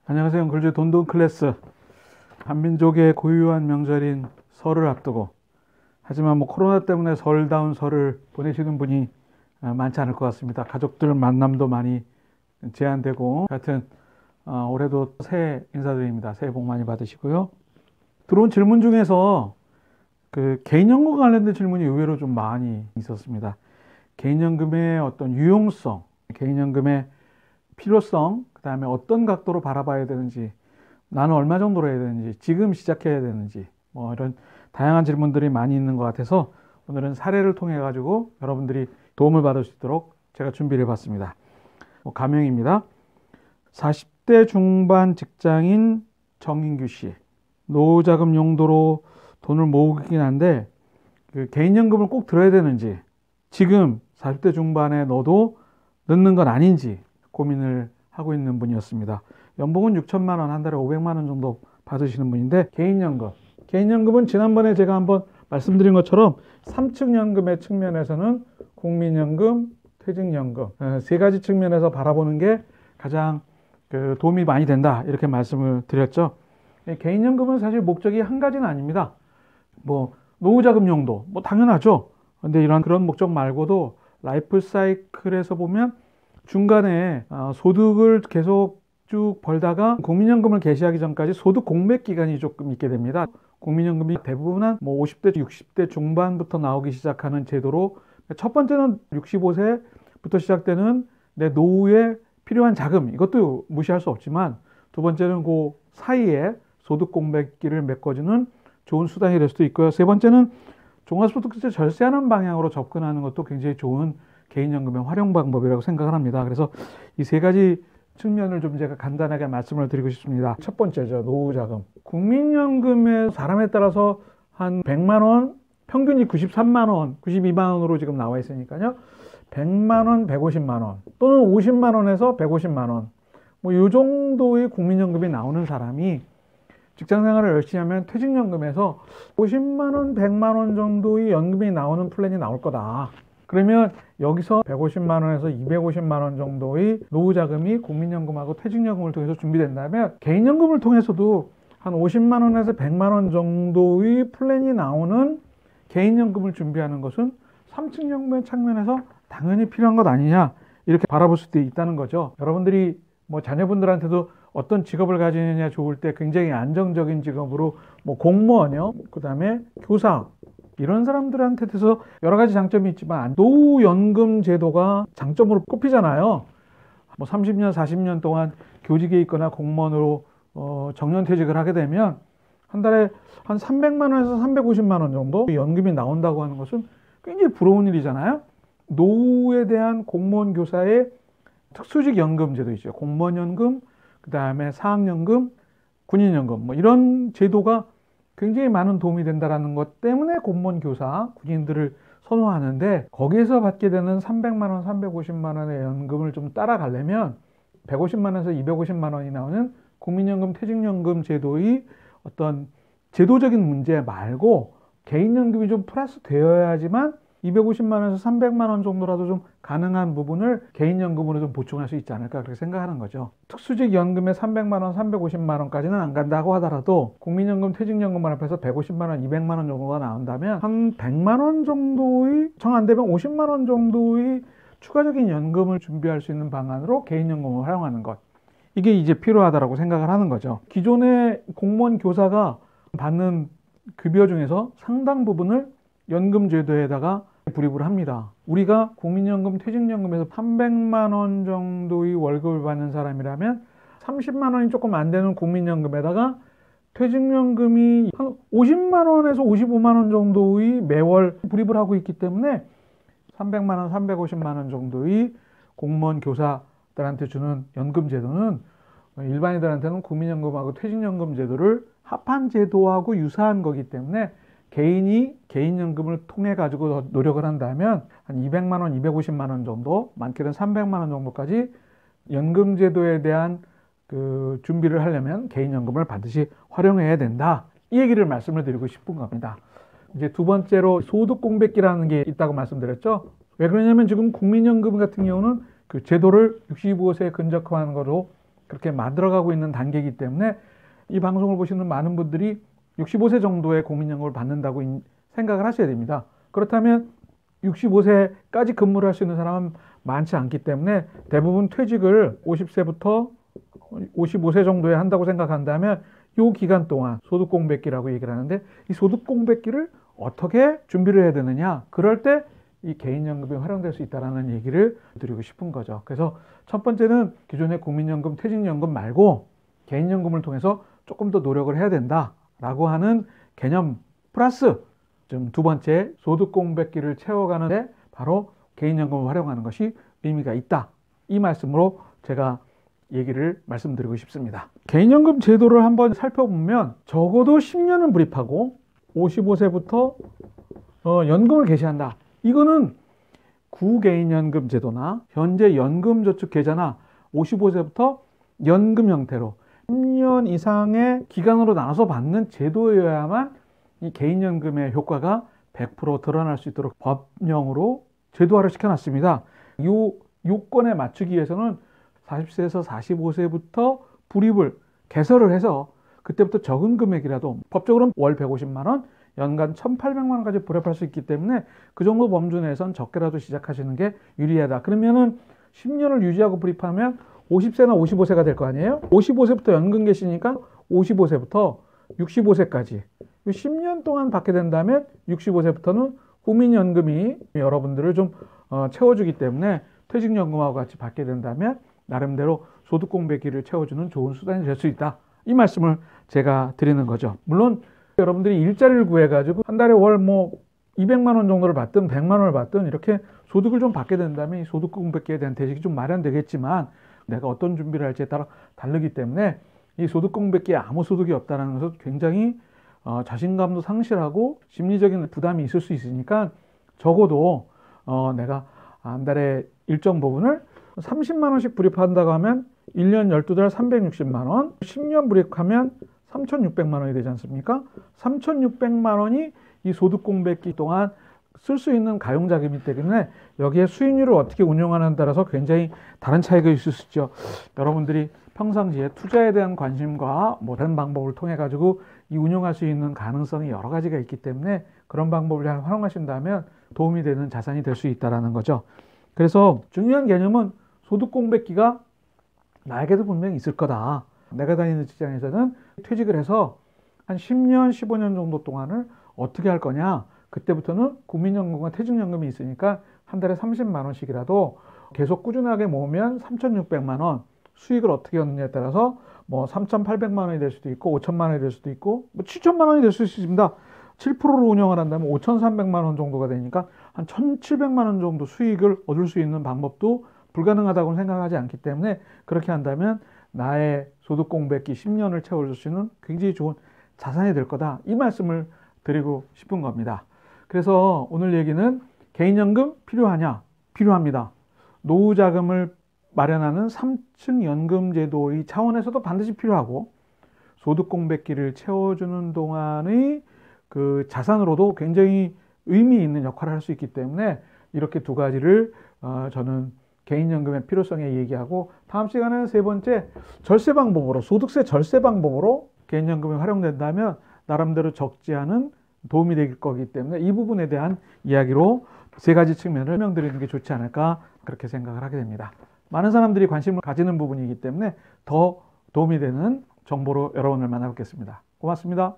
안녕하세요. 글주 돈돈 클래스. 한민족의 고유한 명절인 설을 앞두고, 하지만 코로나 때문에 설다운 설을 보내시는 분이 많지 않을 것 같습니다. 가족들 만남도 많이 제한되고, 하여튼 올해도 새해 인사드립니다. 새해 복 많이 받으시고요. 들어온 질문 중에서 개인연금 관련된 질문이 의외로 좀 많이 있었습니다. 개인연금의 어떤 유용성, 개인연금의 필요성, 그 다음에 어떤 각도로 바라봐야 되는지, 나는 얼마 정도로 해야 되는지, 지금 시작해야 되는지, 이런 다양한 질문들이 많이 있는 것 같아서 오늘은 사례를 통해 가지고 여러분들이 도움을 받을 수 있도록 제가 준비를 해봤습니다. 가명입니다. 40대 중반 직장인 정인규 씨. 노후자금 용도로 돈을 모으긴 한데 개인연금을 꼭 들어야 되는지, 지금 40대 중반에 넣어도 넣는 건 아닌지 고민을 하고 있는 분이었습니다. 연봉은 6천만 원, 한 달에 500만 원 정도 받으시는 분인데, 개인연금은 지난번에 제가 한번 말씀드린 것처럼 3층 연금의 측면에서는 국민연금, 퇴직연금 세 가지 측면에서 바라보는 게 가장 도움이 많이 된다, 이렇게 말씀을 드렸죠. 개인연금은 사실 목적이 한 가지는 아닙니다. 노후자금 용도 당연하죠. 근데 그런 목적 말고도 라이프 사이클에서 보면 중간에 소득을 계속 쭉 벌다가 국민연금을 개시하기 전까지 소득 공백 기간이 조금 있게 됩니다. 국민연금이 대부분 50대, 60대 중반부터 나오기 시작하는 제도로, 첫 번째는 65세부터 시작되는 내 노후에 필요한 자금, 이것도 무시할 수 없지만, 두 번째는 그 사이에 소득 공백기를 메꿔주는 좋은 수단이 될 수도 있고요. 세 번째는 종합소득세 절세하는 방향으로 접근하는 것도 굉장히 좋은 개인연금의 활용 방법이라고 생각을 합니다. 그래서 이 세 가지 측면을 좀 제가 간단하게 말씀을 드리고 싶습니다. 첫 번째죠, 노후자금. 국민연금의 사람에 따라서 한 100만 원, 평균이 93만 원, 92만 원으로 지금 나와 있으니까요. 100만 원, 150만 원, 또는 50만 원에서 150만 원, 이 정도의 국민연금이 나오는 사람이 직장생활을 열심히 하면 퇴직연금에서 50만 원, 100만 원 정도의 연금이 나오는 플랜이 나올 거다. 그러면 여기서 150만 원에서 250만 원 정도의 노후자금이 국민연금하고 퇴직연금을 통해서 준비된다면, 개인연금을 통해서도 한 50만 원에서 100만 원 정도의 플랜이 나오는 개인연금을 준비하는 것은 3층 연금의 측면에서 당연히 필요한 것 아니냐, 이렇게 바라볼 수도 있다는 거죠. 여러분들이 자녀분들한테도 어떤 직업을 가지느냐 좋을 때 굉장히 안정적인 직업으로 공무원이요, 그 다음에 교사, 이런 사람들한테 대해서 여러 가지 장점이 있지만 노후연금 제도가 장점으로 꼽히잖아요. 30년, 40년 동안 교직에 있거나 공무원으로 정년퇴직을 하게 되면 한 달에 한 300만 원에서 350만 원 정도 연금이 나온다고 하는 것은 굉장히 부러운 일이잖아요. 노후에 대한 공무원, 교사의 특수직 연금 제도 있죠. 공무원연금, 그 다음에 사학연금, 군인연금, 이런 제도가 굉장히 많은 도움이 된다는 것 때문에 공무원, 교사, 군인들을 선호하는데, 거기에서 받게 되는 300만 원, 350만 원의 연금을 좀 따라가려면 150만 원에서 250만 원이 나오는 국민연금, 퇴직연금 제도의 어떤 제도적인 문제 말고 개인연금이 좀 플러스 되어야지만 250만 원에서 300만 원 정도라도 좀 가능한 부분을 개인연금으로 좀 보충할 수 있지 않을까, 그렇게 생각하는 거죠. 특수직 연금에 300만 원, 350만 원까지는 안 간다고 하더라도 국민연금, 퇴직연금을 합해서 150만 원, 200만 원 정도가 나온다면 한 100만 원 정도의, 정 안 되면 50만 원 정도의 추가적인 연금을 준비할 수 있는 방안으로 개인연금을 활용하는 것, 이게 이제 필요하다고 생각을 하는 거죠. 기존의 공무원, 교사가 받는 급여 중에서 상당 부분을 연금제도에다가 불입을 합니다. 우리가 국민연금, 퇴직연금에서 300만 원 정도의 월급을 받는 사람이라면 30만 원이 조금 안 되는 국민연금에다가 퇴직연금이 한 50만 원에서 55만 원 정도의 매월 불입을 하고 있기 때문에 300만 원, 350만 원 정도의 공무원, 교사들한테 주는 연금 제도는 일반인들한테는 국민연금하고 퇴직연금 제도를 합한 제도하고 유사한 거기 때문에, 개인이 개인연금을 통해 가지고 노력을 한다면 한 200만 원, 250만 원 정도, 많게는 300만 원 정도까지 연금제도에 대한 준비를 하려면 개인연금을 반드시 활용해야 된다, 이 얘기를 말씀을 드리고 싶은 겁니다. 이제 두 번째로 소득 공백기라는 게 있다고 말씀드렸죠. 왜 그러냐면 지금 국민연금 같은 경우는 제도를 65세 근접화하는 거로 그렇게 만들어가고 있는 단계이기 때문에 이 방송을 보시는 많은 분들이 65세 정도의 국민연금을 받는다고 생각을 하셔야 됩니다. 그렇다면 65세까지 근무를 할 수 있는 사람은 많지 않기 때문에 대부분 퇴직을 50세부터 55세 정도에 한다고 생각한다면 이 기간 동안 소득공백기라고 얘기를 하는데, 이 소득공백기를 어떻게 준비를 해야 되느냐, 그럴 때 이 개인연금이 활용될 수 있다는 얘기를 드리고 싶은 거죠. 그래서 첫 번째는 기존의 국민연금, 퇴직연금 말고 개인연금을 통해서 조금 더 노력을 해야 된다라고 하는 개념 플러스 좀 두 번째, 소득공백기를 채워가는데 바로 개인연금을 활용하는 것이 의미가 있다. 이 말씀으로 제가 얘기를 말씀드리고 싶습니다. 개인연금 제도를 한번 살펴보면 적어도 10년은 불입하고 55세부터 연금을 개시한다. 이거는 구개인연금 제도나 현재 연금저축계좌나 55세부터 연금 형태로 10년 이상의 기간으로 나눠서 받는 제도여야만 이 개인연금의 효과가 100% 드러날 수 있도록 법령으로 제도화를 시켜놨습니다. 이 요건에 맞추기 위해서는 40세에서 45세부터 불입을 개설을 해서 그때부터 적은 금액이라도 법적으로는 월 150만 원, 연간 1,800만 원까지 불입할 수 있기 때문에 그 정도 범주 내에선 적게라도 시작하시는 게 유리하다. 그러면은 10년을 유지하고 불입하면 50세나 55세가 될 거 아니에요? 55세부터 연금 계시니까 55세부터 65세까지 10년 동안 받게 된다면 65세부터는 국민연금이 여러분들을 좀 채워주기 때문에 퇴직연금하고 같이 받게 된다면 나름대로 소득공백기를 채워주는 좋은 수단이 될 수 있다. 이 말씀을 제가 드리는 거죠. 물론 여러분들이 일자리를 구해가지고 한 달에 월 200만 원 정도를 받든 100만 원을 받든 이렇게 소득을 좀 받게 된다면 이 소득공백기에 대한 대책이 좀 마련되겠지만 내가 어떤 준비를 할지에 따라 다르기 때문에 이 소득공백기에 아무 소득이 없다는 것은 굉장히 자신감도 상실하고 심리적인 부담이 있을 수 있으니까 적어도 내가 한 달에 일정 부분을 30만 원씩 불입한다고 하면 1년 12달 360만 원, 10년 불입하면 3,600만 원이 되지 않습니까? 3,600만 원이 이 소득공백기 동안 쓸 수 있는 가용자금이기 때문에 여기에 수익률을 어떻게 운용하느냐에 따라서 굉장히 다른 차이가 있을 수 있죠. 여러분들이 평상시에 투자에 대한 관심과 다른 방법을 통해 가지고 이 운용할 수 있는 가능성이 여러 가지가 있기 때문에 그런 방법을 잘 활용하신다면 도움이 되는 자산이 될 수 있다는 거죠. 그래서 중요한 개념은 소득공백기가 나에게도 분명히 있을 거다. 내가 다니는 직장에서는 퇴직을 해서 한 10년, 15년 정도 동안을 어떻게 할 거냐. 그때부터는 국민연금과 퇴직연금이 있으니까 한 달에 30만 원씩이라도 계속 꾸준하게 모으면 3,600만 원, 수익을 어떻게 얻느냐에 따라서 3,800만 원이 될 수도 있고 5천만 원이 될 수도 있고 7천만 원이 될 수 있습니다. 7%로 운영을 한다면 5,300만 원 정도가 되니까 한 1,700만 원 정도 수익을 얻을 수 있는 방법도 불가능하다고 생각하지 않기 때문에 그렇게 한다면 나의 소득공백기 10년을 채워줄 수 있는 굉장히 좋은 자산이 될 거다. 이 말씀을 드리고 싶은 겁니다. 그래서 오늘 얘기는 개인연금 필요하냐? 필요합니다. 노후자금을 마련하는 3층 연금제도의 차원에서도 반드시 필요하고 소득공백기를 채워주는 동안의 그 자산으로도 굉장히 의미 있는 역할을 할 수 있기 때문에 이렇게 두 가지를 저는 개인연금의 필요성에 얘기하고 다음 시간에는 세 번째 절세 방법으로 소득세 절세 방법으로 개인연금이 활용된다면 나름대로 적지 않은 도움이 될 거기 때문에 이 부분에 대한 이야기로 세 가지 측면을 설명드리는 게 좋지 않을까 그렇게 생각을 하게 됩니다. 많은 사람들이 관심을 가지는 부분이기 때문에 더 도움이 되는 정보로 여러분을 만나뵙겠습니다. 고맙습니다.